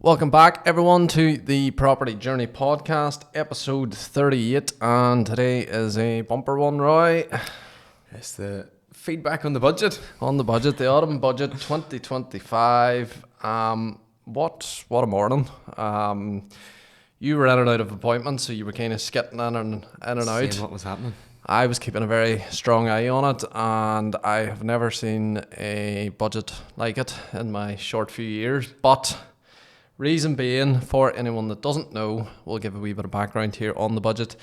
Welcome back, everyone, to the Property Journey Podcast, episode 38, and today is a bumper one, Roy. It's the feedback on the budget. On the budget, the autumn budget 2025. What a morning. You were in and out of appointments, so you were kind of skipping in and out. Seeing what was happening. I was keeping a very strong eye on it, and I have never seen a budget like it in my short few years, but reason being, for anyone that doesn't know, we'll give a wee bit of background here on the budget.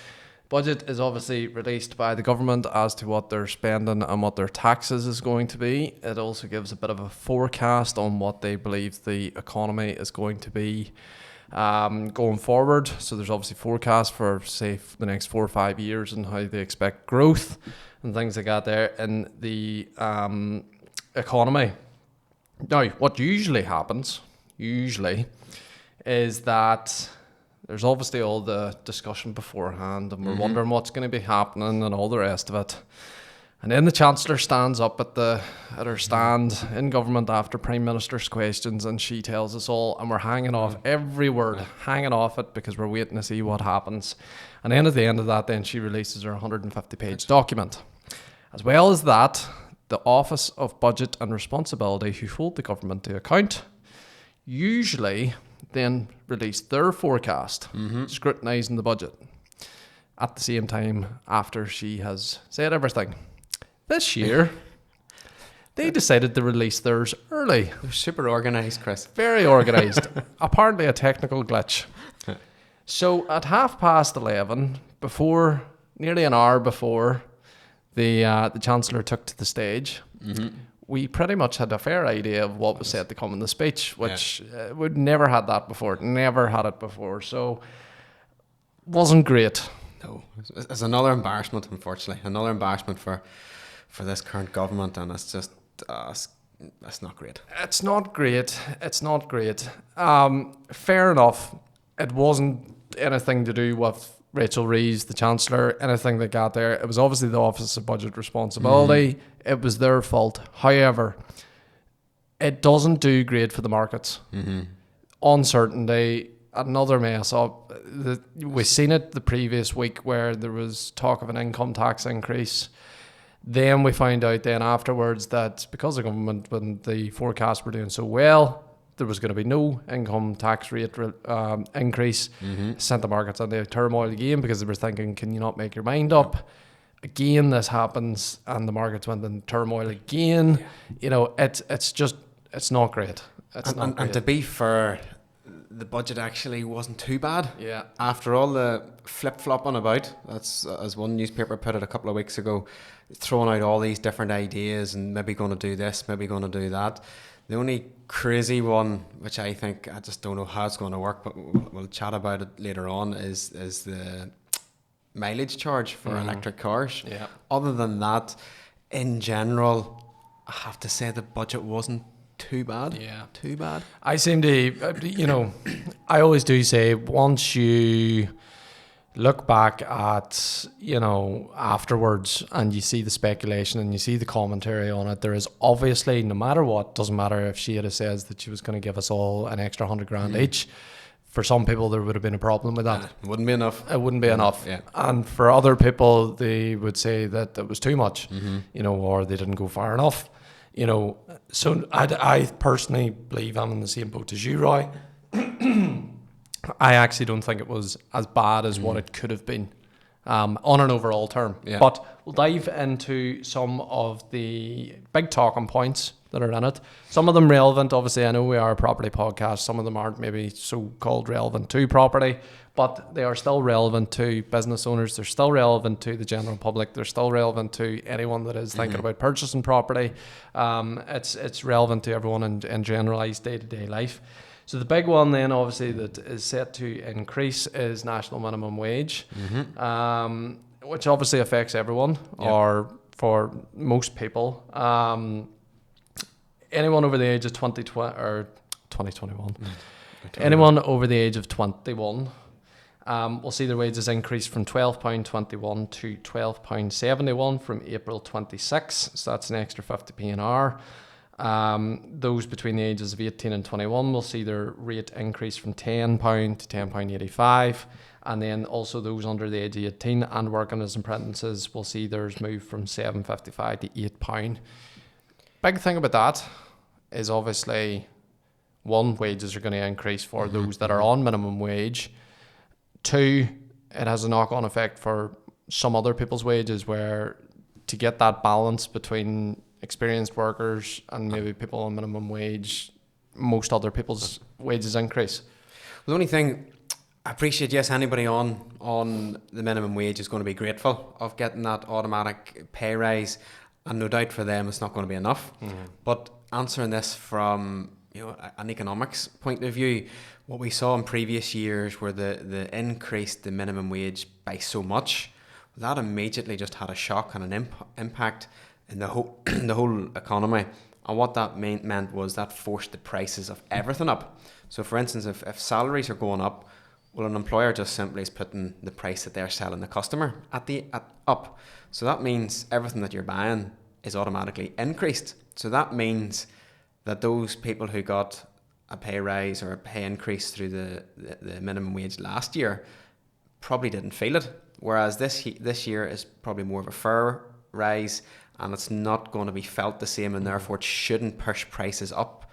Budget is obviously released by the government as to what they're spending and what their taxes is going to be. It also gives a bit of a forecast on what they believe the economy is going to be going forward. So there's obviously forecasts for, say, the next 4 or 5 years and how they expect growth and things like that there in the economy. Now, what usually happens, is that there's obviously all the discussion beforehand and we're wondering what's going to be happening and all the rest of it. And then the Chancellor stands up at her stand in government after Prime Minister's questions, and she tells us all, and we're hanging off every word, hanging off it because we're waiting to see what happens. And then at the end of that, then she releases her 150-page document. As well as that, the Office of Budget and Responsibility, who hold the government to account, usually then release their forecast, scrutinising the budget at the same time after she has said everything. This year, they decided to release theirs early. They're super organised, Chris. Very organised. Apparently a technical glitch. So at 11:30, nearly an hour before the Chancellor took to the stage, we pretty much had a fair idea of what was said to come in the speech, which we'd never had that before. Never had it before. So, wasn't great. No, it's another embarrassment, unfortunately. Another embarrassment for this current government, and it's just, it's not great. It's not great. It's not great. Fair enough. It wasn't anything to do with Rachel Reeves, the Chancellor, anything that got there. It was obviously the Office of Budget Responsibility. It was their fault. However, it doesn't do great for the markets. Uncertainty, another mess up. We've seen it the previous week where there was talk of an income tax increase. Then we found out then afterwards that because the government, when the forecasts were doing so well, there was going to be no income tax rate increase. Sent the markets into turmoil again because they were thinking, can you not make your mind up? Again, this happens and the markets went in turmoil again. You know, it's not great. It's not great. And to be fair, the budget actually wasn't too bad. Yeah. After all the flip-flopping about, that's as one newspaper put it a couple of weeks ago, throwing out all these different ideas and maybe going to do this, maybe going to do that. The only crazy one, which I think, I just don't know how it's going to work, but we'll chat about it later on, is the mileage charge for electric cars. Yeah. Other than that, in general, I have to say the budget wasn't too bad. Yeah. Too bad. I seem to, I always do say once you look back at, afterwards and you see the speculation and you see the commentary on it, there is obviously, no matter what, doesn't matter if she had says that she was going to give us all an extra 100 grand each. For some people, there would have been a problem with that. It wouldn't be enough. It wouldn't be enough. Yeah. And for other people, they would say that it was too much, or they didn't go far enough. So I personally believe I'm in the same boat as you, Roy. I actually don't think it was as bad as what it could have been on an overall term. Yeah. But we'll dive into some of the big talking points that are in it. Some of them relevant. Obviously, I know we are a property podcast. Some of them aren't maybe so-called relevant to property, but they are still relevant to business owners. They're still relevant to the general public. They're still relevant to anyone that is thinking about purchasing property. It's relevant to everyone in generalised day-to-day life. So the big one then, obviously, that is set to increase is national minimum wage, which obviously affects everyone, or for most people. Anyone over the age of 2021, anyone over the age of 21 will see their wages increase from £12.21 to £12.71 from April 26. So that's an extra 50p an hour. Those between the ages of 18 and 21 will see their rate increase from £10 to £10.85. And then also those under the age of 18 and working as apprentices will see theirs move from £7.55 to £8. Big thing about that is obviously, one, wages are going to increase for those that are on minimum wage. Two, it has a knock-on effect for some other people's wages, where to get that balance between experienced workers and maybe people on minimum wage, most other people's wages increase. The only thing I appreciate, yes, anybody on the minimum wage is going to be grateful of getting that automatic pay rise, and no doubt for them it's not going to be enough. But answering this from an economics point of view, what we saw in previous years where the increased the minimum wage by so much, that immediately just had a shock and an impact in the whole the whole economy. And what that meant was that forced the prices of everything up. So for instance, if salaries are going up, well, an employer just simply is putting the price that they're selling the customer up. So that means everything that you're buying is automatically increased. So that means that those people who got a pay rise or a pay increase through the minimum wage last year probably didn't feel it. Whereas this year is probably more of a fair rise, and it's not going to be felt the same, and therefore it shouldn't push prices up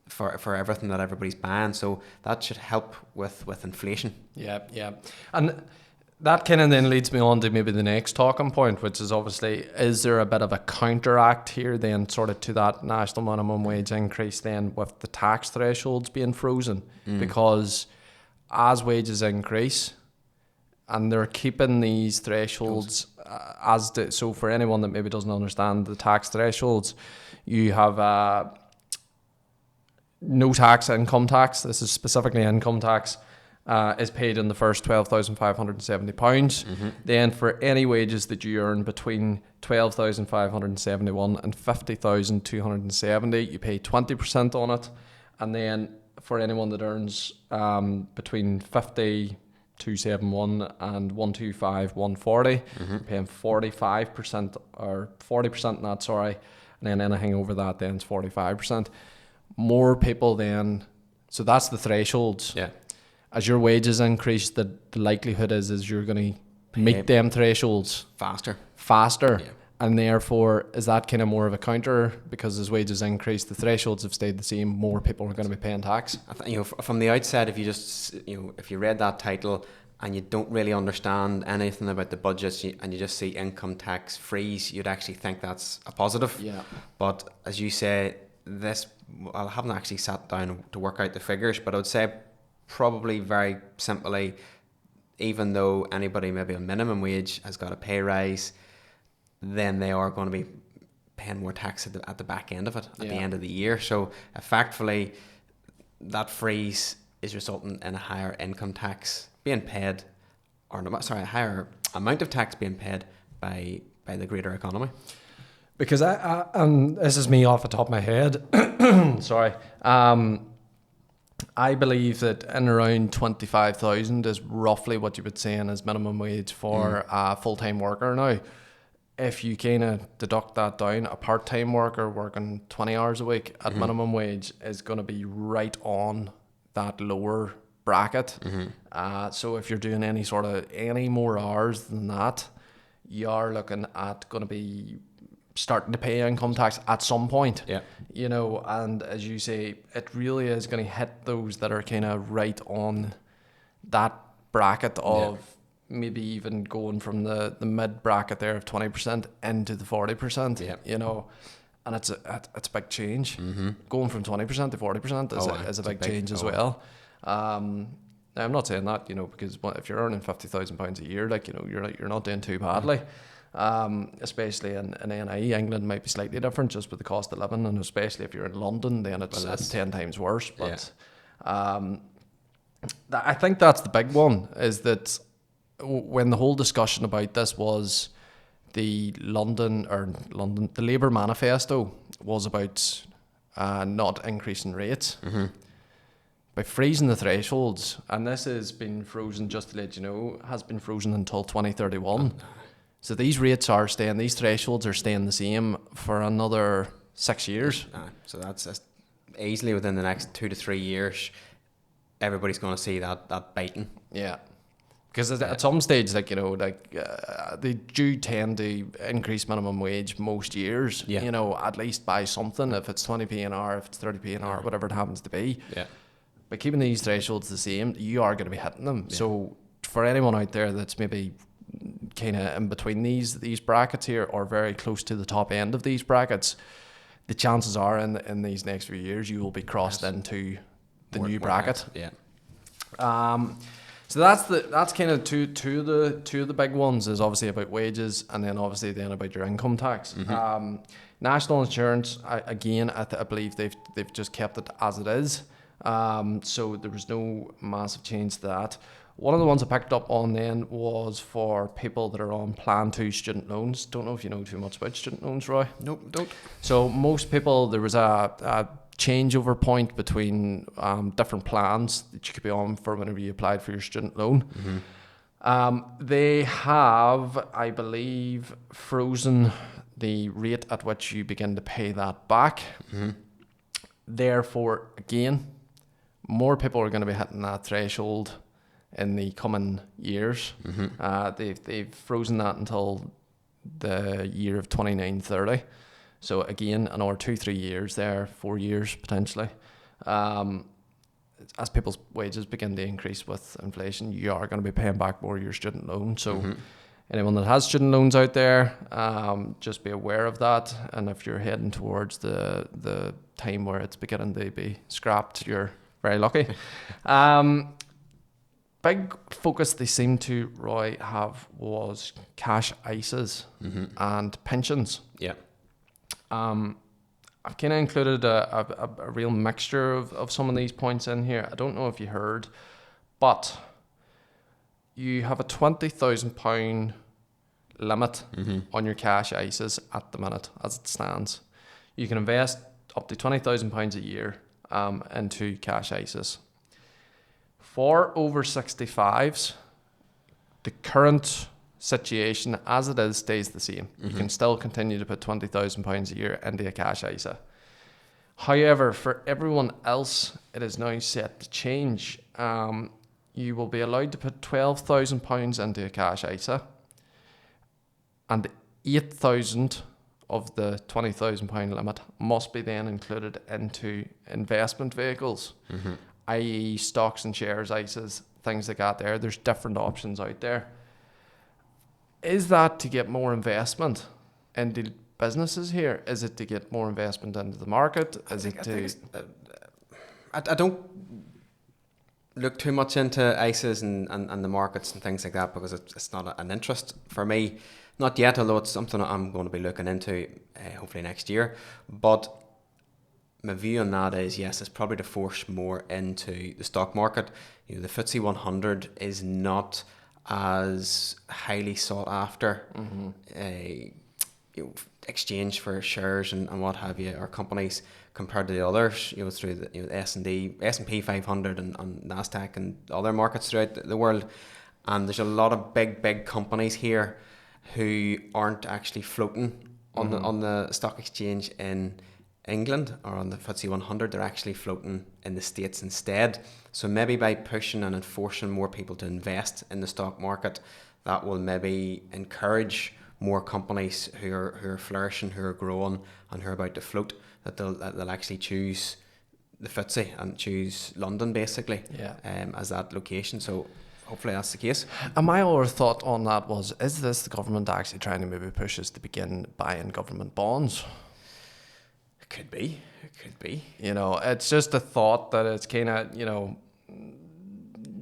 for everything that everybody's buying. So that should help with inflation. Yeah. And that kind of then leads me on to maybe the next talking point, which is obviously, is there a bit of a counteract here then sort of to that national minimum wage increase then with the tax thresholds being frozen? Because as wages increase, and they're keeping these thresholds so for anyone that maybe doesn't understand the tax thresholds, you have no tax, income tax. This is specifically income tax. Is paid in the first £12,570. Then for any wages that you earn between £12,571 and £50,270, you pay 20% on it. And then for anyone that earns between £50,271 and £125,140, paying 45% or 40% on that, sorry. And then anything over that then is 45%. More people then, so that's the thresholds. Yeah. As your wages increase, the likelihood is you're going to meet them thresholds faster. Yeah. And therefore, is that kind of more of a counter, because as wages increase, the thresholds have stayed the same, more people are going to be paying tax? From the outset, if you just if you read that title and you don't really understand anything about the budgets and you just see income tax freeze, you'd actually think that's a positive. Yeah. But as you say, I haven't actually sat down to work out the figures, but I would say probably very simply, even though anybody maybe on minimum wage has got a pay rise, then they are going to be paying more tax at the back end of it, at the end of the year. So effectively, that freeze is resulting in a higher income tax being paid, a higher amount of tax being paid by the greater economy. Because and this is me off the top of my head, sorry, I believe that in around 25,000 is roughly what you would say as minimum wage for a full-time worker. Now, if you kind of deduct that down, a part-time worker working 20 hours a week at minimum wage is going to be right on that lower bracket. So if you're doing any more hours than that, you're looking at going to be starting to pay income tax at some point. Yeah. And as you say, it really is going to hit those that are kind of right on that bracket of maybe even going from the mid bracket there of 20% into the 40%. And it's a big change. Going from 20% to 40% is a big change as well. Now, I'm not saying that, because if you're earning £50,000 a year, you're not doing too badly. Especially in NI, England might be slightly different just with the cost of living, and especially if you're in London, then it's 10 times worse. But I think that's the big one, is that when the whole discussion about this was the Labour manifesto was about not increasing rates. By freezing the thresholds, and this has been frozen, just to let you know, has been frozen until 2031. So these rates are staying, these thresholds are staying the same for another 6 years. So that's easily within the next 2 to 3 years, everybody's going to see that biting. Yeah. Because at some stage, like, they do tend to increase minimum wage most years, at least by something, if it's 20p an hour, if it's 30p an hour, whatever it happens to be. Yeah. By keeping these thresholds the same, you are going to be hitting them. Yeah. So for anyone out there that's maybe kind of in between these brackets here, or very close to the top end of these brackets, the chances are in these next few years, you will be crossed into the new bracket. Yeah. So that's kind of two of the big ones, is obviously about wages, and then obviously then about your income tax. National insurance, I believe they've just kept it as it is. So there was no massive change to that. One of the ones I picked up on then was for people that are on Plan 2 student loans. Don't know if you know too much about student loans, Roy. Nope, don't. So most people, there was a changeover point between different plans that you could be on for whenever you applied for your student loan. They have, I believe, frozen the rate at which you begin to pay that back. Therefore, again, more people are going to be hitting that threshold in the coming years. They've frozen that until the year of 29-30. So again, another 2-3 years there, 4 years potentially. As people's wages begin to increase with inflation, you are going to be paying back more of your student loan. So anyone that has student loans out there, just be aware of that. And if you're heading towards the time where it's beginning to be scrapped, you're very lucky. Big focus they seem to, Roy, have was cash ISAs and pensions. Yeah. I've kind of included a real mixture of some of these points in here. I don't know if you heard, but you have a £20,000 limit on your cash ISAs at the minute, as it stands. You can invest up to £20,000 a year into cash ISAs. For over 65s, the current situation as it is stays the same. You can still continue to put £20,000 a year into a cash ISA. However, for everyone else, it is now set to change. You will be allowed to put £12,000 into a cash ISA, and 8,000 of the £20,000 limit must be then included into investment vehicles, i.e. stocks and shares, ISAs, things like that there. There's different options out there. Is that to get more investment into businesses here? Is it to get more investment into the market? I don't look too much into ISAs and the markets and things like that, because it's not an interest for me. Not yet, although it's something I'm going to be looking into hopefully next year. But my view on that is, yes, it's probably to force more into the stock market. The FTSE 100 is not as highly sought after exchange for shares and what have you, or companies, compared to the others, through the S&P 500 and NASDAQ and other markets throughout the world. And there's a lot of big companies here who aren't actually floating on the stock exchange in England or on the FTSE 100. They're actually floating in the States instead. So maybe by pushing and enforcing more people to invest in the stock market, that will maybe encourage more companies who are flourishing, who are growing, and who are about to float, that they'll actually choose the FTSE and choose London basically as that location. So hopefully that's the case. And my other thought on that was, is this the government actually trying to maybe push us to begin buying government bonds? It could be. It's just a thought that it's kind of,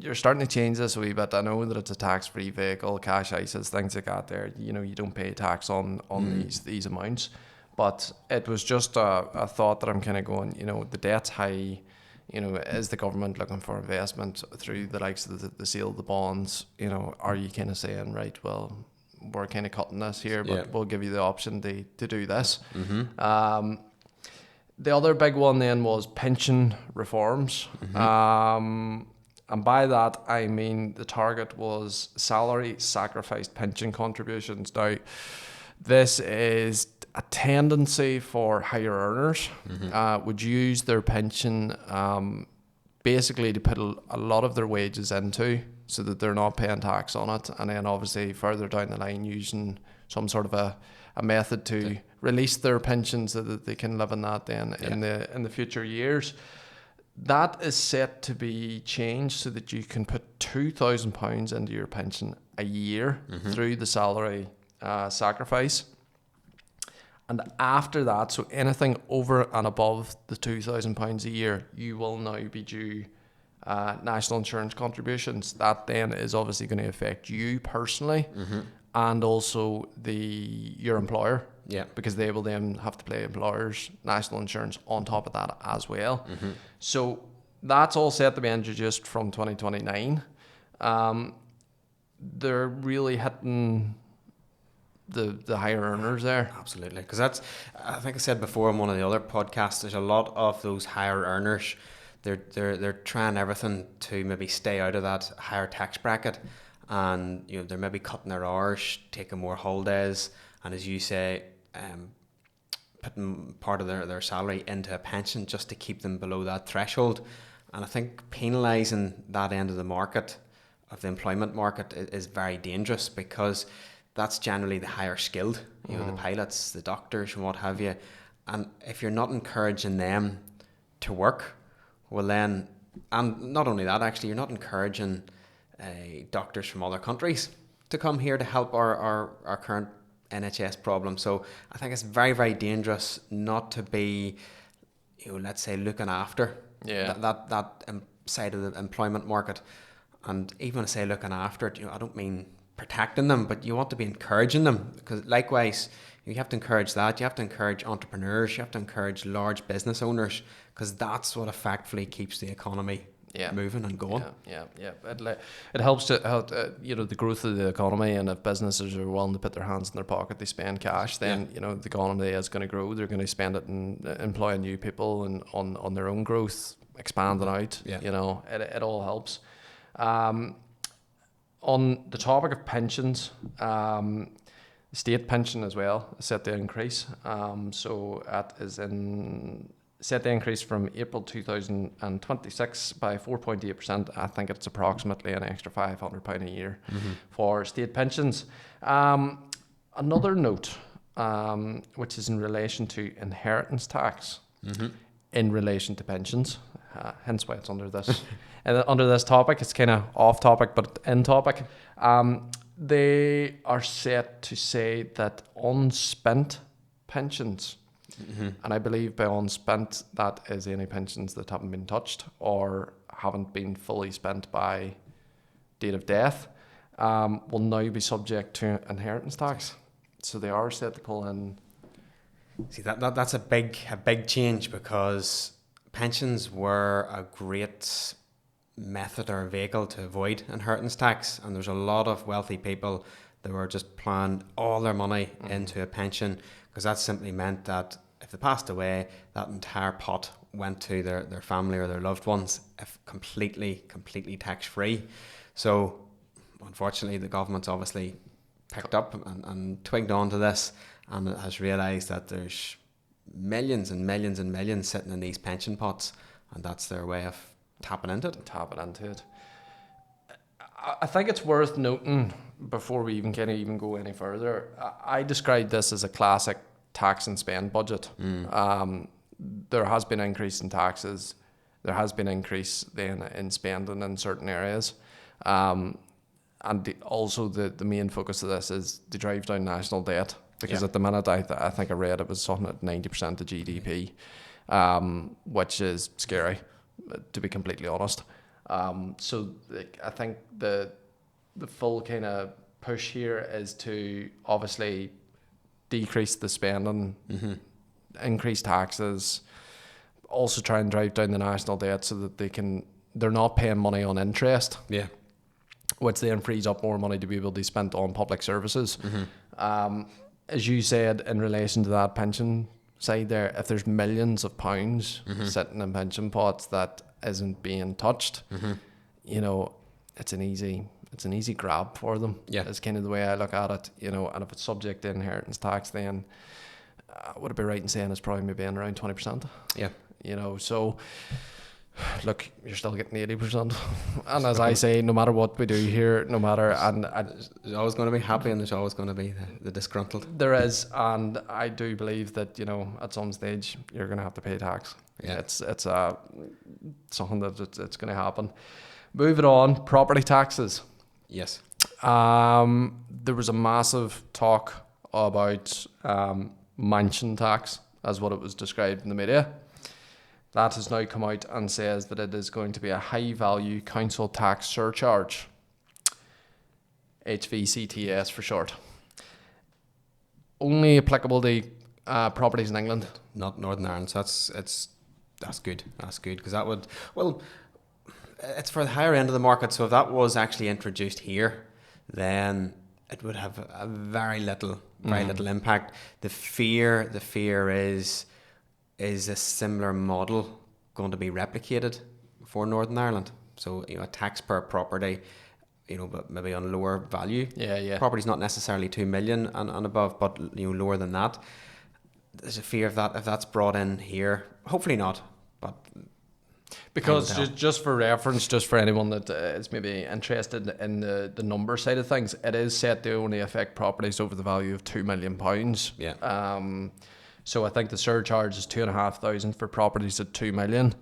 you're starting to change this a wee bit. I know that it's a tax-free vehicle, cash ISAs, things like that there. You don't pay tax on these amounts. But it was just a thought that I'm kind of going, the debt's high. Is the government looking for investment through the likes of the sale of the bonds? Are you kind of saying, right, well, we're kind of cutting this here, but we'll give you the option to do this. The other big one then was pension reforms. And by that, I mean the target was salary sacrificed pension contributions. Now, this is a tendency for higher earners would use their pension basically to put a lot of their wages into, so that they're not paying tax on it, and then obviously further down the line using some sort of a method to release their pension so that they can live on that then in the future years. That is set to be changed so that you can put £2,000 into your pension a year through the salary sacrifice. And after that, so anything over and above the £2,000 a year, you will now be due national insurance contributions. That then is obviously going to affect you personally and also your employer. Yeah. Because they will then have to pay employers national insurance on top of that as well. So that's all set to be introduced from 2029. They're really hitting the higher earners there. Absolutely, because that's, I think I said before on one of the other podcasts, there's a lot of those higher earners. They're trying everything to maybe stay out of that higher tax bracket, and they're maybe cutting their hours, taking more holidays, and as you say, putting part of their salary into a pension just to keep them below that threshold. And I think penalising that end of the market, of the employment market, is very dangerous, because that's generally the higher skilled, the pilots, the doctors and what have you. And if you're not encouraging them to work, well then, and not only that, actually, you're not encouraging doctors from other countries to come here to help our current NHS problem. So I think it's very, very dangerous not to be, let's say, looking after that side of the employment market. And even when I say looking after it, I don't mean protecting them, but you want to be encouraging them, because likewise, you have to encourage that. You have to encourage entrepreneurs. You have to encourage large business owners, because that's what effectively keeps the economy moving and going. It helps to help, the growth of the economy, and if businesses are willing to put their hands in their pocket, they spend cash, then the economy is going to grow. They're going to spend it in employing new people and on their own growth, expanding out. It all helps. On the topic of pensions, state pension as well is set to increase. So that is set to increase from April 2026 by 4.8%. I think it's approximately an extra £500 a year for state pensions. Another note, which is in relation to inheritance tax in relation to pensions, hence why it's under this. And under this topic, it's kind of off topic, but in topic. They are set to say that unspent pensions, and I believe by unspent, that is any pensions that haven't been touched or haven't been fully spent by date of death, will now be subject to inheritance tax. So they are set to pull in. See, that's a big change, because pensions were a great method or vehicle to avoid inheritance tax, and there's a lot of wealthy people that were just plowing all their money into a pension, because that simply meant that if they passed away, that entire pot went to their family or their loved ones, if completely tax free. So unfortunately, the government's obviously picked up and twigged onto this, and it has realised that there's millions and millions and millions sitting in these pension pots, and that's their way of tapping into it. I think it's worth noting, before we even go any further, I describe this as a classic tax and spend budget. There has been an increase in taxes. There has been an increase then in spending in certain areas. And also the main focus of this is to drive down national debt, because at the minute I think I read it was something at 90% of GDP, which is scary, to be completely honest. So I think the full kind of push here is to obviously decrease the spending, increase taxes, also try and drive down the national debt so that they're not paying money on interest. Yeah. Which then frees up more money to be able to be spent on public services. As you said, in relation to that pension side there, if there's millions of pounds sitting in pension pots that isn't being touched, it's an easy grab for them. Yeah, it's kind of the way I look at it. And if it's subject to inheritance tax, then would it be right in saying it's probably maybe in around 20%? Yeah. You know, so look, you're still getting 80%. And as I say, no matter what we do here, no matter, and there's always going to be happy and there's always going to be the disgruntled. there is, and I do believe that, you know, at some stage you're going to have to pay tax. Yeah. It's something that it's going to happen. Moving on, property taxes. Yes. There was a massive talk about mansion tax, as what it was described in the media. That has now come out and says that it is going to be a high value council tax surcharge, HVCTS for short. Only applicable to properties in England. Not Northern Ireland. So that's good. That's good, because that would, it's for the higher end of the market. So if that was actually introduced here, then it would have a very little impact. The fear is a similar model going to be replicated for Northern Ireland? So, you know, a tax per property, you know, but maybe on lower value. Yeah. Property's not necessarily 2 million and above, but, you know, lower than that. There's a fear of that if that's brought in here. Hopefully not, but because just for reference, just for anyone that is maybe interested in the number side of things, it is set to only affect properties over the value of £2 million. Yeah. So I think the surcharge is 2,500 for properties at 2 million.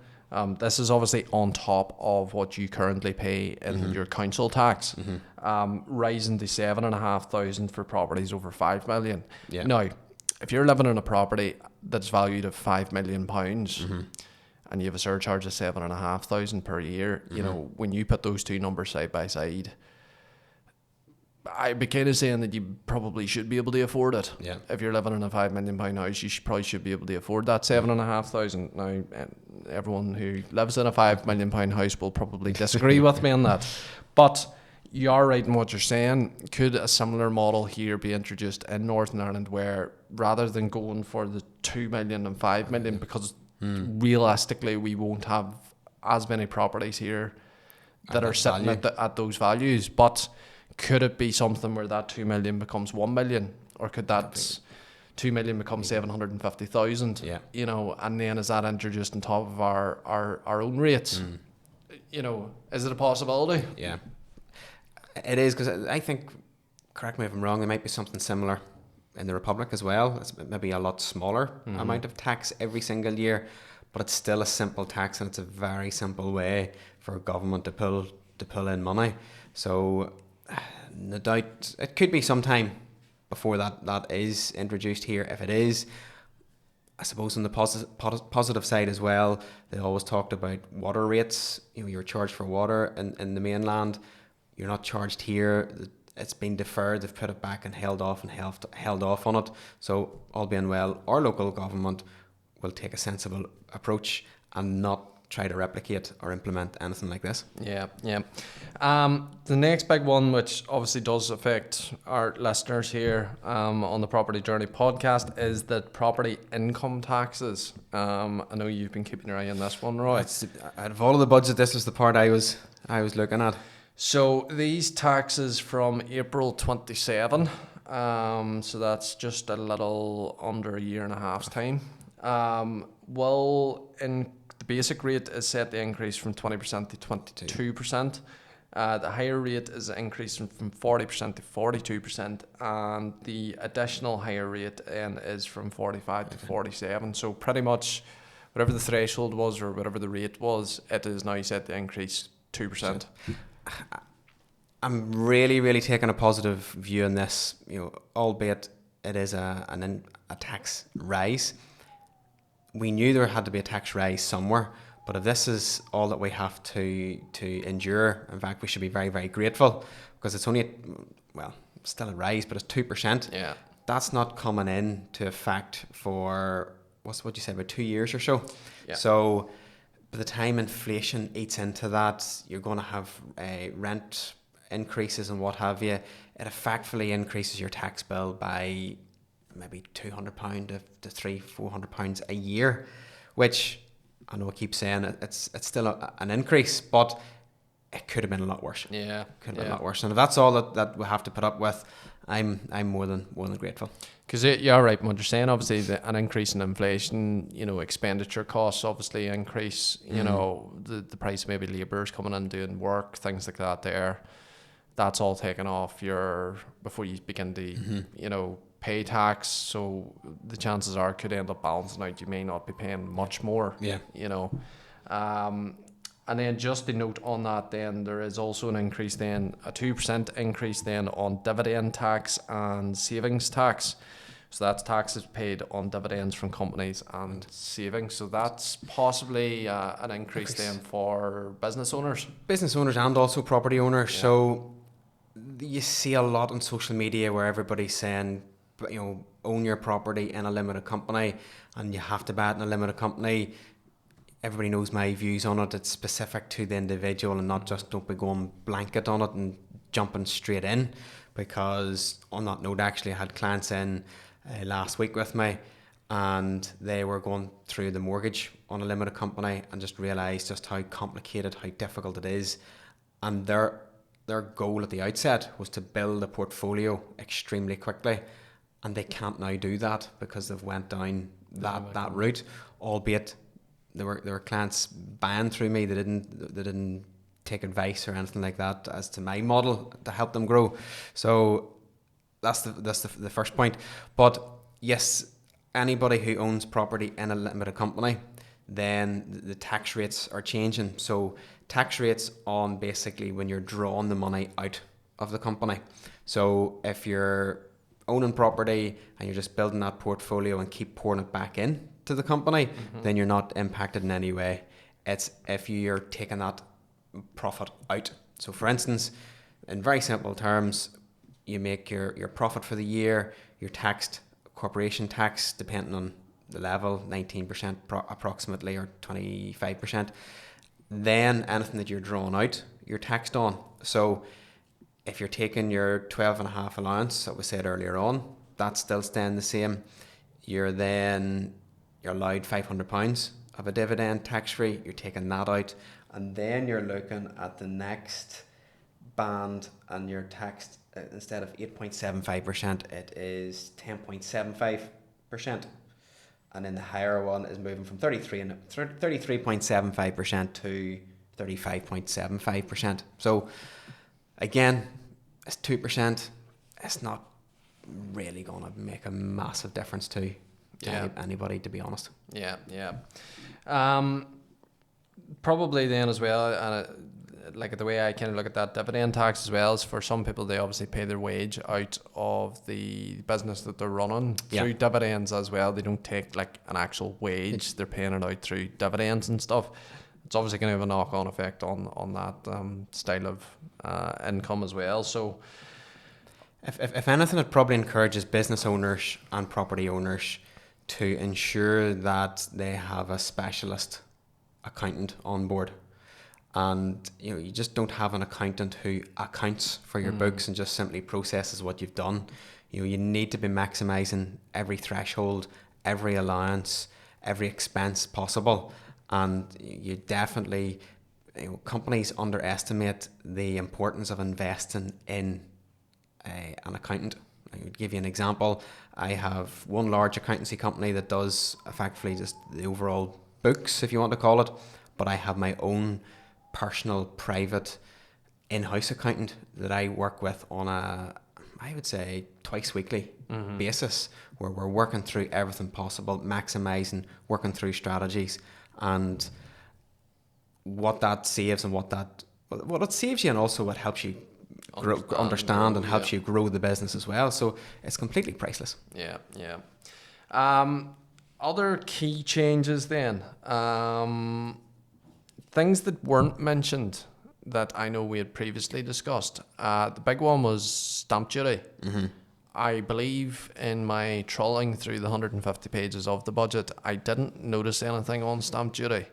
This is obviously on top of what you currently pay in your council tax, rising to 7,500 for properties over 5 million. Yeah. Now, if you're living in a property that's valued at £5 million and you have a surcharge of 7,500 per year, you know, when you put those two numbers side by side, I'd be kind of saying that you probably should be able to afford it. Yeah. If you're living in a £5 million house, you probably should be able to afford that 7,500. Now, everyone who lives in a £5 million house will probably disagree with me on that. But you are right in what you're saying. Could a similar model here be introduced in Northern Ireland, where rather than going for the 2 million and 5 million, because realistically we won't have as many properties here that are sitting at those values, but could it be something where that 2 million becomes 1 million, or could that 2 million become 750,000? Yeah. You know, and then is that introduced on top of our own rates? You know, is it a possibility? Yeah, it is, because I think, correct me if I'm wrong, there might be something similar in the Republic as well. It's maybe a lot smaller amount of tax every single year, but it's still a simple tax, and it's a very simple way for government to pull in money. So no doubt it could be some time before that is introduced here. If it is, I suppose on the positive side as well, they always talked about water rates. You know, you're charged for water in the mainland. You're not charged here. It's been deferred. They've put it back and held off on it. So all being well, our local government will take a sensible approach and not try to replicate or implement anything like this. Yeah. The next big one, which obviously does affect our listeners here on the Property Journey podcast, is that property income taxes. I know you've been keeping your eye on this one, Roy. Out of all of the budget, this was the part I was looking at. So these taxes from April 27, so that's just a little under a year and a half's time, the basic rate is set to increase from 20% to 22%. The higher rate is increasing from 40% to 42%, and the additional higher rate then is from 45 to 47. So pretty much whatever the threshold was or whatever the rate was, it is now set to increase 2%. I'm really, really taking a positive view on this, you know, albeit it is a tax rise. We knew there had to be a tax rise somewhere, but if this is all that we have to endure, in fact, we should be very, very grateful, because it's only, still a rise, but it's 2%. Yeah. That's not coming in to effect for, what you say, about 2 years or so. Yeah. So by the time inflation eats into that, you're going to have rent increases and what have you. It effectively increases your tax bill by maybe £200 to £300-400 a year, which I know I keep saying it's still an increase, but it could have been a lot worse. Yeah, could have been a lot worse. And if that's all that we have to put up with, I'm more than grateful. Because you're right, what you're saying, obviously, an increase in inflation, expenditure costs obviously increase, the price of maybe labourers coming in doing work, things like that there. That's all taken off before you begin to, pay tax. So the chances are could end up balancing out. You may not be paying much more, Yeah. And then just to note on that then, there is also an increase then, a 2% increase then on dividend tax and savings tax. So that's taxes paid on dividends from companies and savings. So that's possibly an increase then for business owners. Business owners and also property owners. Yeah. So you see a lot on social media where everybody's saying, own your property in a limited company and you have to buy it in a limited company. Everybody knows my views on it. It's specific to the individual and not just don't be going blanket on it and jumping straight in. Because on that note, actually, I had clients in last week with me and they were going through the mortgage on a limited company and just realised just how complicated, how difficult it is. And their goal at the outset was to build a portfolio extremely quickly. And they can't now do that because they've went down that route, albeit there were clients buying through me. They didn't take advice or anything like that as to my model to help them grow. So that's the first point. But yes, anybody who owns property in a limited company, then the tax rates are changing. So tax rates on basically when you're drawing the money out of the company. So if you're owning property and you're just building that portfolio and keep pouring it back in to the company, then you're not impacted in any way. It's if you're taking that profit out. So for instance, in very simple terms, you make your profit for the year, you're taxed corporation tax, depending on the level, 19% approximately or 25%. Then anything that you're drawing out, you're taxed on. So if you're taking your 12.5 allowance that we said earlier on, that's still staying the same. You're allowed £500 of a dividend tax free. You're taking that out, and then you're looking at the next band, and you're taxed instead of 8.75%, it is 10.75%, and then the higher one is moving from 33.75% to 35.75%. So again, it's 2%. It's not really going to make a massive difference to anybody, to be honest. Yeah. Probably then as well, and like the way I kind of look at that dividend tax as well is for some people, they obviously pay their wage out of the business that they're running through dividends as well. They don't take like an actual wage, they're paying it out through dividends and stuff. It's obviously going to have a knock-on effect on that style of income as well. So if anything, it probably encourages business owners and property owners to ensure that they have a specialist accountant on board. And you just don't have an accountant who accounts for your books and just simply processes what you've done. You need to be maximising every threshold, every allowance, every expense possible. And you definitely, companies underestimate the importance of investing in an accountant. I would give you an example. I have one large accountancy company that does effectively just the overall books, if you want to call it, but I have my own personal private in-house accountant that I work with on I would say twice weekly basis, where we're working through everything possible, maximising, working through strategies, and what that saves and what it saves you, and also what helps you understand and helps you grow the business as well. So it's completely priceless. Yeah. Other key changes then, things that weren't mentioned that I know we had previously discussed. The big one was stamp duty. I believe in my trawling through the 150 pages of the budget, I didn't notice anything on stamp duty.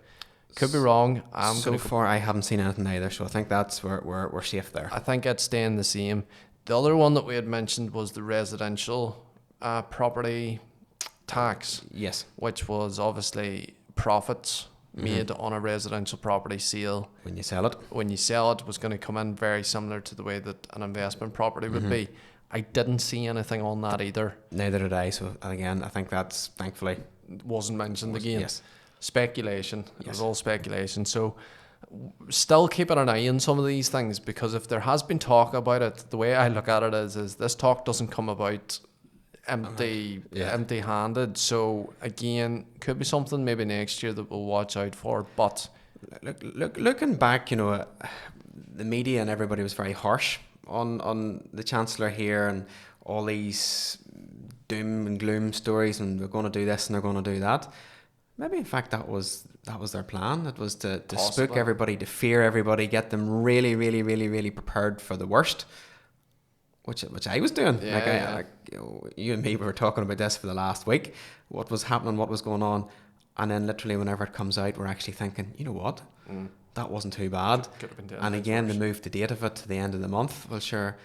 Could be wrong. So far, I haven't seen anything either, so I think that's where we're safe there. I think it's staying the same. The other one that we had mentioned was the residential property tax. Yes. Which was obviously profits made on a residential property sale. When you sell it. When you sell it, was going to come in very similar to the way that an investment property would be. I didn't see anything on that either. Neither did I. So again, I think that's thankfully Wasn't mentioned again. Yes. Speculation. It Yes. was all speculation. So still keeping an eye on some of these things, because if there has been talk about it, the way I look at it is this talk doesn't come about empty-handed. So again, could be something maybe next year that we'll watch out for. But looking back, the media and everybody was very harsh on the Chancellor here, and all these doom and gloom stories, and they're going to do this and they're going to do that. Maybe in fact that was their plan. It was to spook everybody, to fear everybody, get them really, really, really, really prepared for the worst. Which I was doing. You and me were talking about this for the last week. What was happening, what was going on, and then literally whenever it comes out, we're actually thinking, you know what, that wasn't too bad. Could have been and again, they moved the date of it to the end of the month. Well, sure,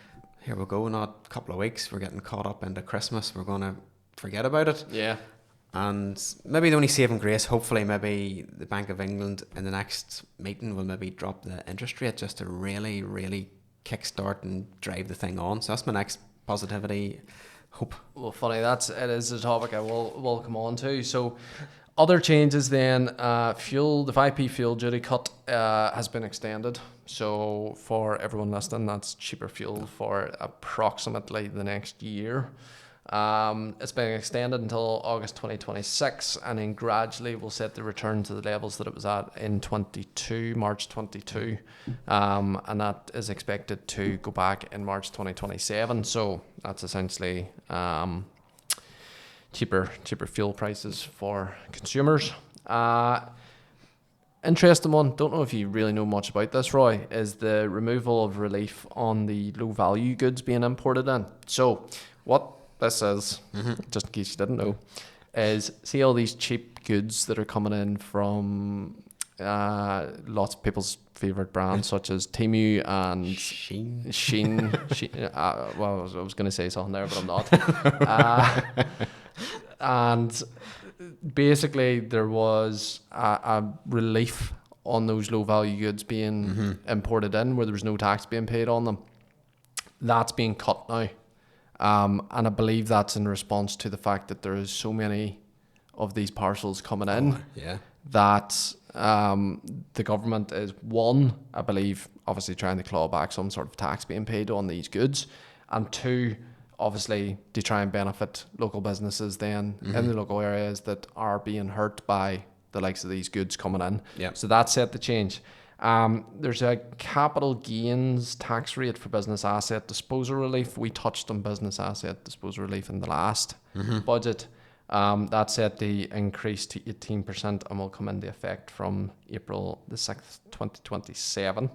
here we go. Not a couple of weeks. We're getting caught up into Christmas. We're going to forget about it. Yeah. And maybe the only saving grace, hopefully, maybe the Bank of England in the next meeting will maybe drop the interest rate just to really, really kickstart and drive the thing on. So that's my next positivity hope. Well, funny, it is a topic I will come on to. So other changes then, fuel, the 5p fuel duty cut has been extended. So for everyone listening, that's cheaper fuel for approximately the next year. It's been extended until August 2026, and then gradually we'll set the return to the levels that it was at in March 22, and that is expected to go back in March 2027. So that's essentially cheaper fuel prices for consumers. Interesting one, don't know if you really know much about this, Roy, is the removal of relief on the low value goods being imported in. So what this is, just in case you didn't know, is see all these cheap goods that are coming in from lots of people's favourite brands such as Temu and Shein. Well, I was going to say something there, but I'm not. And basically there was a relief on those low value goods being imported in, where there was no tax being paid on them. That's being cut now. And I believe that's in response to the fact that there is so many of these parcels coming in that the government is, one, I believe, obviously trying to claw back some sort of tax being paid on these goods, and two, obviously to try and benefit local businesses then in the local areas that are being hurt by the likes of these goods coming in. Yep. So that's set to change. There's a capital gains tax rate for business asset disposal relief. We touched on business asset disposal relief in the last budget. That's set to increase to 18% and will come into effect from April the 6th, 2027.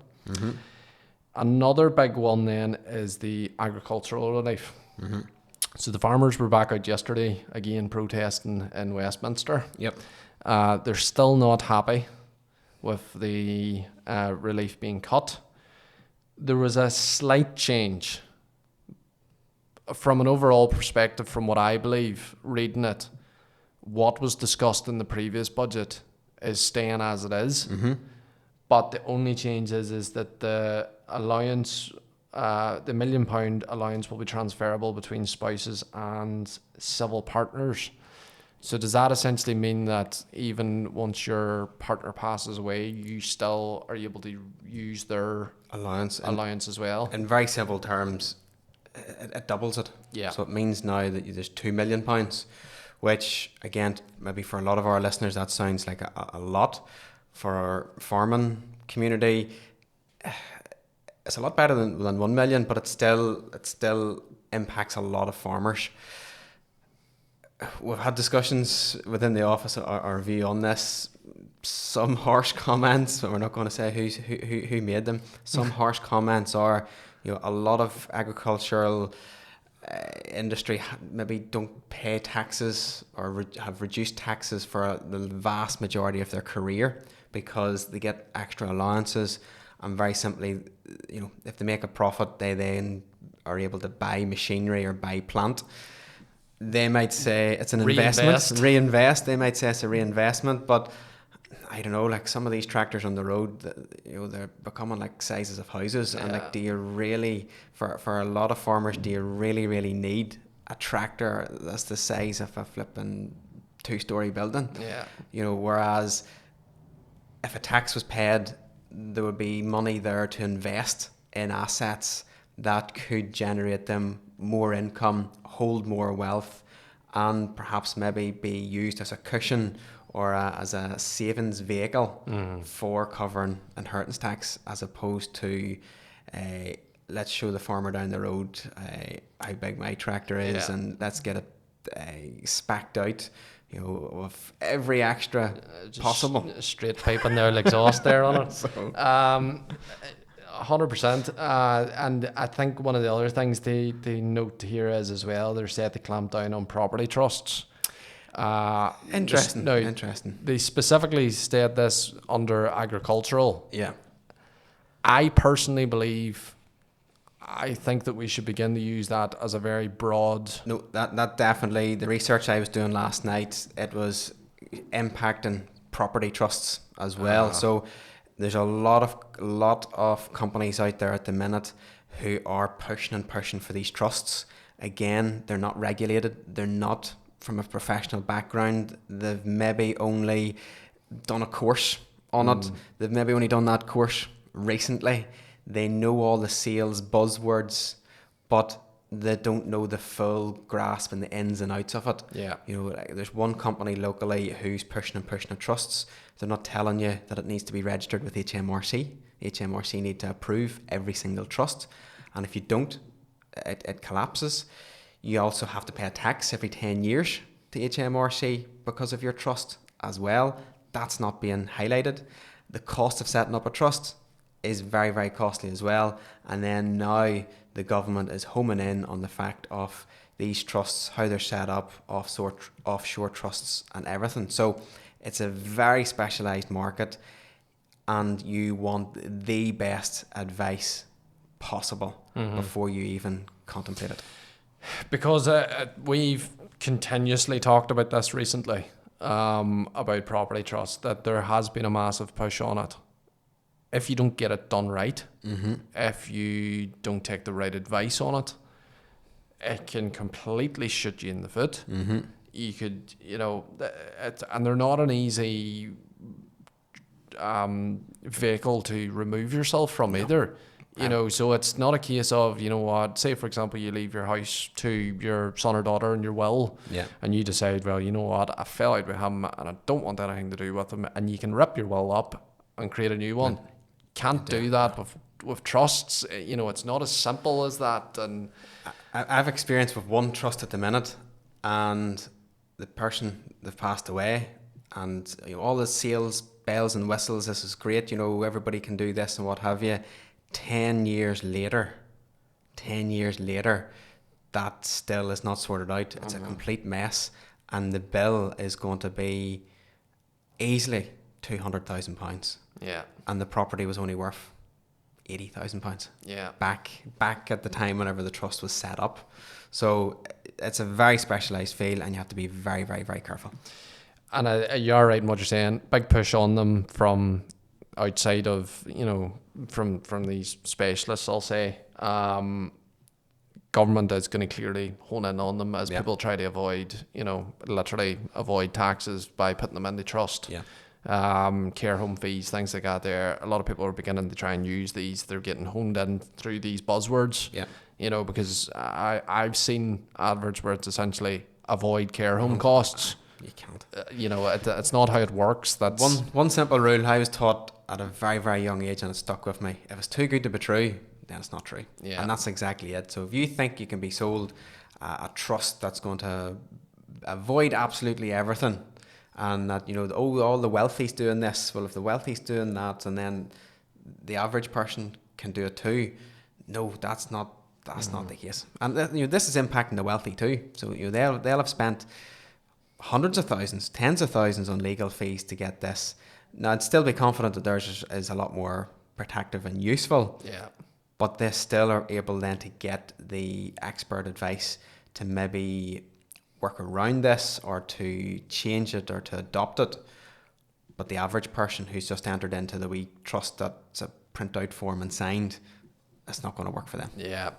Another big one then is the agricultural relief. So the farmers were back out yesterday again protesting in Westminster. Yep. They're still not happy with the relief being cut. There was a slight change from an overall perspective, from what I believe, reading it. What was discussed in the previous budget is staying as it is. But the only change is that the allowance, the £1 million allowance, will be transferable between spouses and civil partners. So does that essentially mean that even once your partner passes away, you still are able to use their allowance as well? In very simple terms, it doubles it. Yeah. So it means now that there's £2 million, which again, maybe for a lot of our listeners, that sounds like a lot. For our farming community, it's a lot better than 1 million, but it still impacts a lot of farmers. We've had discussions within the office, our view on this. Some harsh comments, but we're not going to say who made them. Some harsh comments are, a lot of agricultural industry maybe don't pay taxes or have reduced taxes for the vast majority of their career because they get extra allowances, and very simply, if they make a profit, they then are able to buy machinery or buy plant. They might say it's an investment, reinvest. They might say it's a reinvestment, but I don't know, like some of these tractors on the road, they're becoming like sizes of houses. And like, do you really, for a lot of farmers, do you really need a tractor that's the size of a flipping 2-story building? Yeah. Whereas if a tax was paid, there would be money there to invest in assets that could generate them more income, hold more wealth, and perhaps maybe be used as a cushion or as a savings vehicle for covering inheritance tax, as opposed to let's show the farmer down the road how big my tractor is, and let's get it spacked out, of every extra possible. Straight pipe in there, exhaust there on it. 100%. And I think one of the other things they note here is as well, they're set to clamp down on property trusts. Interesting. Now, Interesting. They specifically state this under agricultural. Yeah. I think that we should begin to use that as a very broad... No, that definitely, the research I was doing last night, it was impacting property trusts as well. So there's a lot of companies out there at the minute who are pushing for these trusts. Again, they're not regulated. They're not from a professional background. They've maybe only done a course on it. They've maybe only done that course recently. They know all the sales buzzwords, but they don't know the full grasp and the ins and outs of it. Yeah. There's one company locally who's pushing at trusts. They're not telling you that it needs to be registered with HMRC. HMRC need to approve every single trust. And if you don't, it collapses. You also have to pay a tax every 10 years to HMRC because of your trust as well. That's not being highlighted. The cost of setting up a trust is very, very costly as well. And then now the government is homing in on the fact of these trusts, how they're set up, offshore trusts and everything. So it's a very specialised market, and you want the best advice possible before you even contemplate it. Because we've continuously talked about this recently, about property trust, that there has been a massive push on it. If you don't get it done right, if you don't take the right advice on it, it can completely shoot you in the foot. You could, and they're not an easy vehicle to remove yourself from either. So it's not a case of, say for example, you leave your house to your son or daughter in your will, and you decide, well, I fell out with him and I don't want anything to do with him, and you can rip your will up and create a new one. Can't do that with trusts. It's not as simple as that. And I've experienced with one trust at the minute, and the person, they've passed away, and all the sales bells and whistles, this is great, everybody can do this and what have you. 10 years later, that still is not sorted out. It's a complete mess, and the bill is going to be easily £200,000. Yeah. And the property was only worth £80,000. Yeah. Back at the time whenever the trust was set up. So it's a very specialised field, and you have to be very, very, very careful. And you're right in what you're saying. Big push on them from outside of, from these specialists, I'll say. Government is going to clearly hone in on them as people try to avoid, literally avoid taxes by putting them in the trust. Yeah. Care home fees, things like that. There, a lot of people are beginning to try and use these. They're getting honed in through these buzzwords. Yeah. Because I've seen adverts where it's essentially avoid care home costs. You can't. It's not how it works. That's one simple rule I was taught at a very, very young age, and it stuck with me. If it's too good to be true, then it's not true. Yeah. And that's exactly it. So if you think you can be sold a trust that's going to avoid absolutely everything, and that all the wealthy's doing this, well, if the wealthy's doing that, and then the average person can do it too, no, that's not the case. And this is impacting the wealthy too. So they'll have spent hundreds of thousands, tens of thousands on legal fees to get this. Now, I'd still be confident that theirs is a lot more protective and useful. Yeah. But they still are able then to get the expert advice to maybe work around this, or to change it, or to adopt it. but the average person who's just entered into the wee trust that's a printout form and signed, it's not going to work for them. Yeah.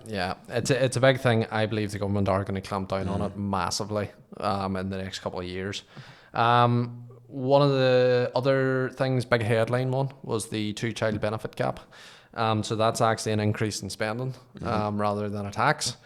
It's a big thing. I believe the government are going to clamp down on it massively in the next couple of years. One of the other things, big headline one, was the 2-child benefit cap. So that's actually an increase in spending rather than a tax.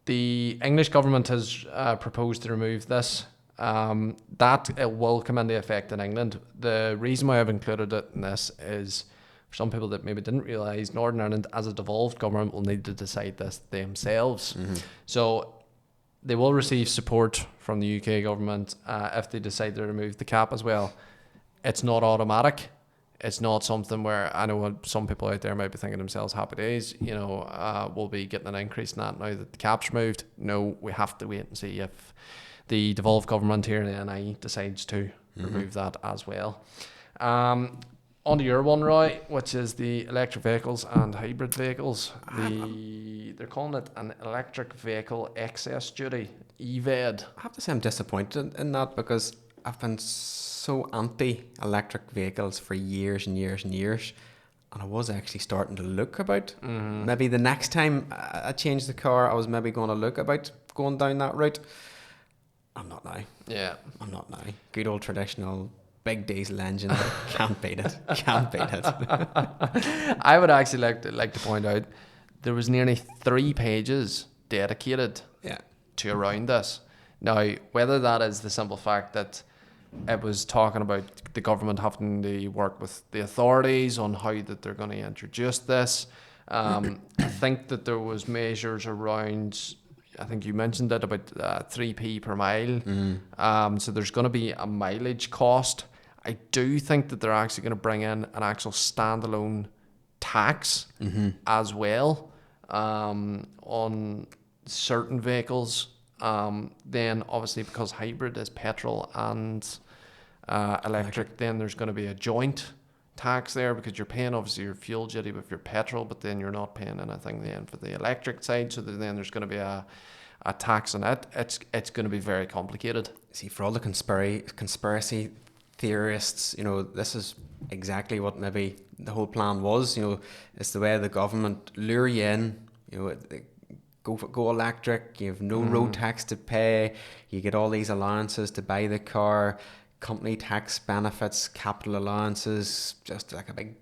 The English government has proposed to remove this. That it will come into effect in England. The reason why I've included it in this is for some people that maybe didn't realise, Northern Ireland as a devolved government will need to decide this themselves. So they will receive support from the UK government if they decide to remove the cap as well. It's not automatic. It's not something where, I know some people out there might be thinking to themselves, happy days, we'll be getting an increase in that now that the cap's removed. No, we have to wait and see if the devolved government here in the NI decides to remove that as well. On to your one, Roy, which is the electric vehicles and hybrid vehicles. They're calling it an electric vehicle excess duty, EVED. I have to say I'm disappointed in that, because I've been so anti-electric vehicles for years and years and years, and I was actually starting to look about maybe the next time I change the car, I was maybe going to look about going down that route. I'm not now. Yeah. I'm not now. Good old traditional big diesel engine. Can't beat it. Can't beat it. I would actually like to point out there was nearly 3 pages dedicated to around this. Now, whether that is the simple fact that it was talking about the government having to work with the authorities on how that they're going to introduce this. I think that there was measures around, I think you mentioned it, about 3p per mile. So there's going to be a mileage cost. I do think that they're actually going to bring in an actual standalone tax as well on certain vehicles. Then obviously, because hybrid is petrol and electric, then there's going to be a joint tax there, because you're paying obviously your fuel duty with your petrol, but then you're not paying anything then for the electric side. So then there's going to be a tax on it. It's going to be very complicated. See, for all the conspiracy theorists, this is exactly what maybe the whole plan was. It's the way the government lure you in. Go electric. You have no road tax to pay. You get all these allowances to buy the car, company tax benefits, capital allowances, just like a big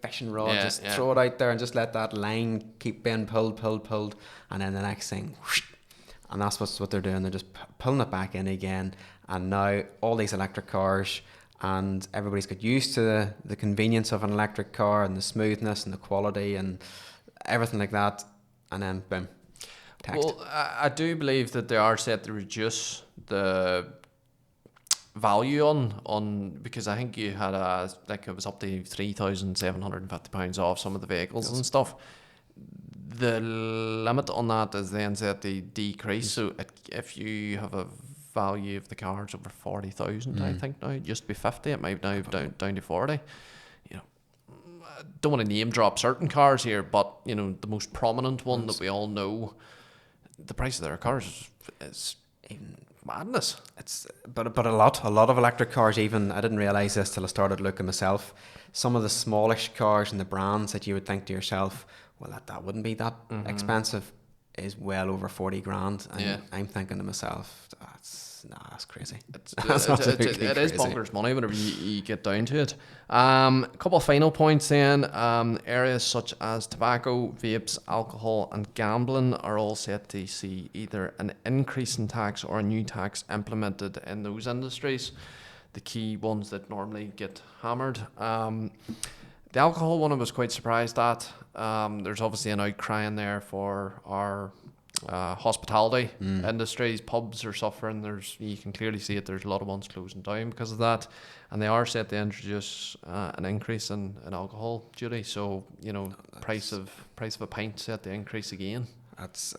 fishing rod. Throw it out there and just let that line keep being pulled, and then the next thing, whoosh, and that's what they're doing. They're just pulling it back in again. And now all these electric cars, and everybody's got used to the convenience of an electric car and the smoothness and the quality and everything like that, and then boom. Taxed. Well, I do believe that they are set to reduce the value on because I think you had it was up to £3,750 off some of the vehicles and stuff. The limit on that is then set to decrease. So if you have a value of the cars over 40,000, I think now, it used to be 50, it might now down to 40. I don't want to name drop certain cars here, but the most prominent one that we all know, the price of their cars is madness. But a lot of electric cars, even I didn't realise this till I started looking myself. Some of the smallish cars and the brands that you would think to yourself, well, that wouldn't be that expensive, is well over 40 grand. And I'm thinking to myself, that's crazy. It is bonkers money whenever you get down to it. A couple of final points then. Areas such as tobacco, vapes, alcohol and gambling are all set to see either an increase in tax or a new tax implemented in those industries. The key ones that normally get hammered. The alcohol one I was quite surprised at. There's obviously an outcry in there for our hospitality industries. Pubs are suffering. You can clearly see it. There's a lot of ones closing down because of that, and they are set to introduce an increase in alcohol duty. So price of a pint set to increase again. That's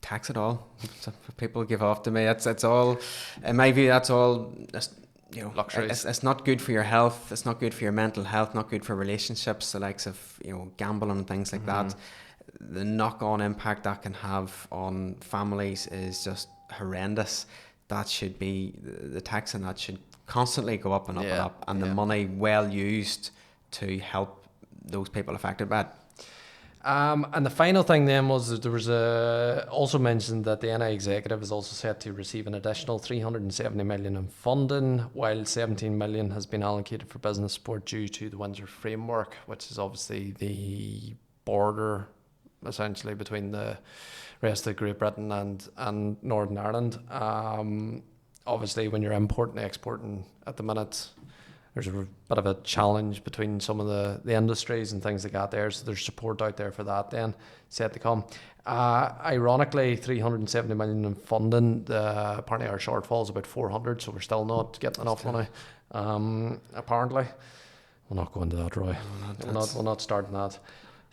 tax it all. So people give off to me. It's all, in my view, that's all just luxuries. It's not good for your health. It's not good for your mental health. Not good for relationships. The likes of gambling and things like that. The knock-on impact that can have on families is just horrendous. that should be, the tax on that should constantly go up and up and Yeah, up, and the yeah. money well used to help those people affected by it. And the final thing then was that there was also mentioned that the NI executive is also set to receive an additional 370 million in funding, while 17 million has been allocated for business support due to the Windsor framework, which is obviously the border essentially between the rest of Great Britain and Northern Ireland. Obviously, when you're importing and exporting at the minute, there's a bit of a challenge between some of the industries and things like that there. So there's support out there for that then set to come. Ironically, 370 million in funding. Apparently our shortfall is about 400, so we're still not getting enough money. Apparently. We'll not go into that, Roy. We'll not start that.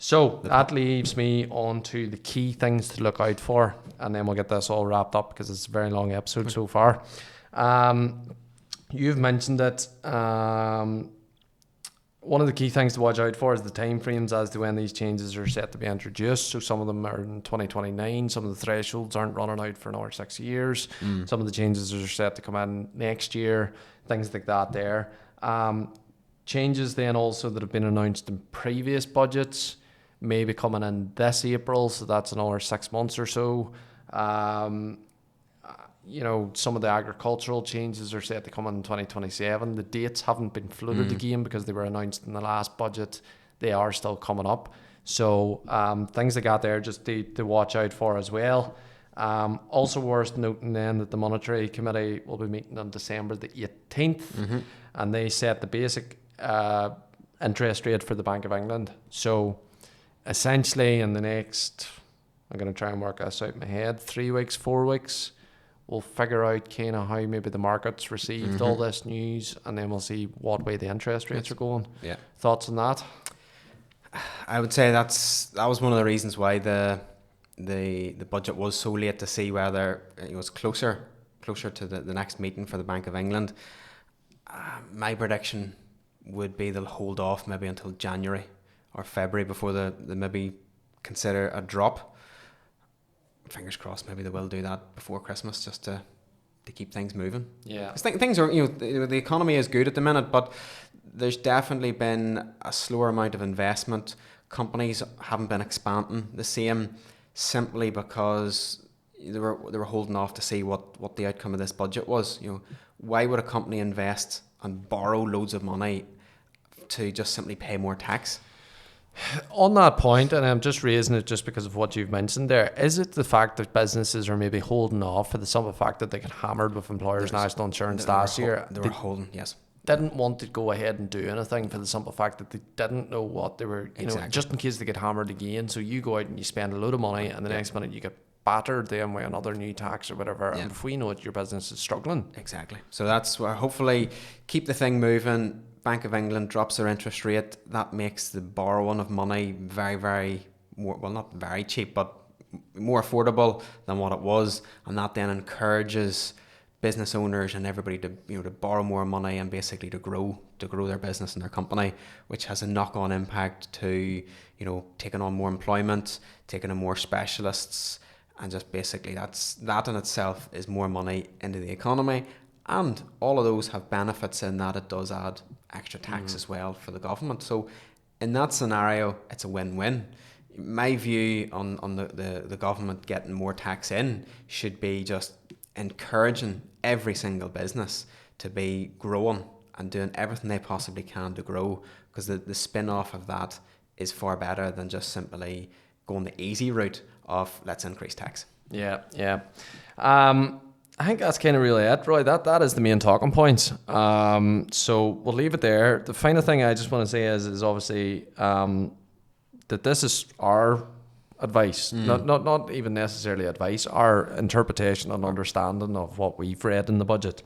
So that leaves me on to the key things to look out for, and then we'll get this all wrapped up because it's a very long episode so far. You've mentioned that one of the key things to watch out for is the timeframes as to when these changes are set to be introduced. So some of them are in 2029, some of the thresholds aren't running out for another 6 years. Some of the changes are set to come in next year, things like that there. Changes then also that have been announced in previous budgets may be coming in this April, so that's another 6 months or so. Some of the agricultural changes are set to come in 2027. The dates haven't been floated again because they were announced in the last budget. They are still coming up. So things like that there just to watch out for as well. Also worth noting then that the Monetary Committee will be meeting on December the 18th, and they set the basic interest rate for the Bank of England. So essentially in the next, I'm going to try and work this out in my head, 3 weeks, 4 weeks, we'll figure out kind of how maybe the markets received all this news, and then we'll see what way the interest rates are going. Yeah. Thoughts on that? I would say that was one of the reasons why the budget was so late to see whether it was closer to the next meeting for the Bank of England. My prediction would be they'll hold off maybe until January or February before they maybe consider a drop. Fingers crossed, maybe they will do that before Christmas just to keep things moving. Yeah, things are, the economy is good at the minute, but there's definitely been a slower amount of investment. Companies haven't been expanding the same, simply because they were holding off to see what the outcome of this budget was. Why would a company invest and borrow loads of money to just simply pay more tax? On that point, and I'm just raising it just because of what you've mentioned there, is it the fact that businesses are maybe holding off for the simple fact that they got hammered with employers' national insurance last year? They were holding, yes. Didn't want to go ahead and do anything for the simple fact that they didn't know what they were, just in case they get hammered again. So you go out and you spend a load of money, and the next minute you get battered then with another new tax or whatever, and before you know it, your business is struggling. Exactly. So that's where hopefully keep the thing moving. Bank of England drops their interest rate. That makes the borrowing of money very, very not very cheap, but more affordable than what it was, and that then encourages business owners and everybody to borrow more money and basically to grow their business and their company, which has a knock-on impact to taking on more employment, taking on more specialists, and just basically that in itself is more money into the economy. And all of those have benefits in that it does add extra tax as well for the government. So in that scenario, it's a win-win. My view on the government getting more tax in should be just encouraging every single business to be growing and doing everything they possibly can to grow, because the spin-off of that is far better than just simply going the easy route of let's increase tax. Yeah. I think that's kind of really it, Roy. That is the main talking point. So we'll leave it there. The final thing I just want to say is obviously that this is our advice, not even necessarily advice, our interpretation and understanding of what we've read in the budget.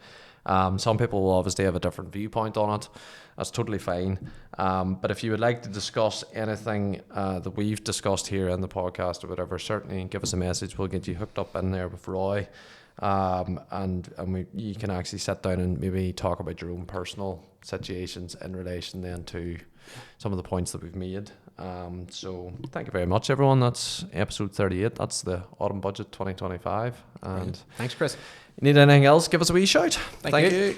Some people will obviously have a different viewpoint on it. That's totally fine. But if you would like to discuss anything that we've discussed here in the podcast or whatever, certainly give us a message. We'll get you hooked up in there with Roy. You can actually sit down and maybe talk about your own personal situations in relation then to some of the points that we've made. So thank you very much, everyone. That's episode 38. That's the Autumn Budget 2025. And Thanks, Chris. you need anything else, give us a wee shout. Thank you. you.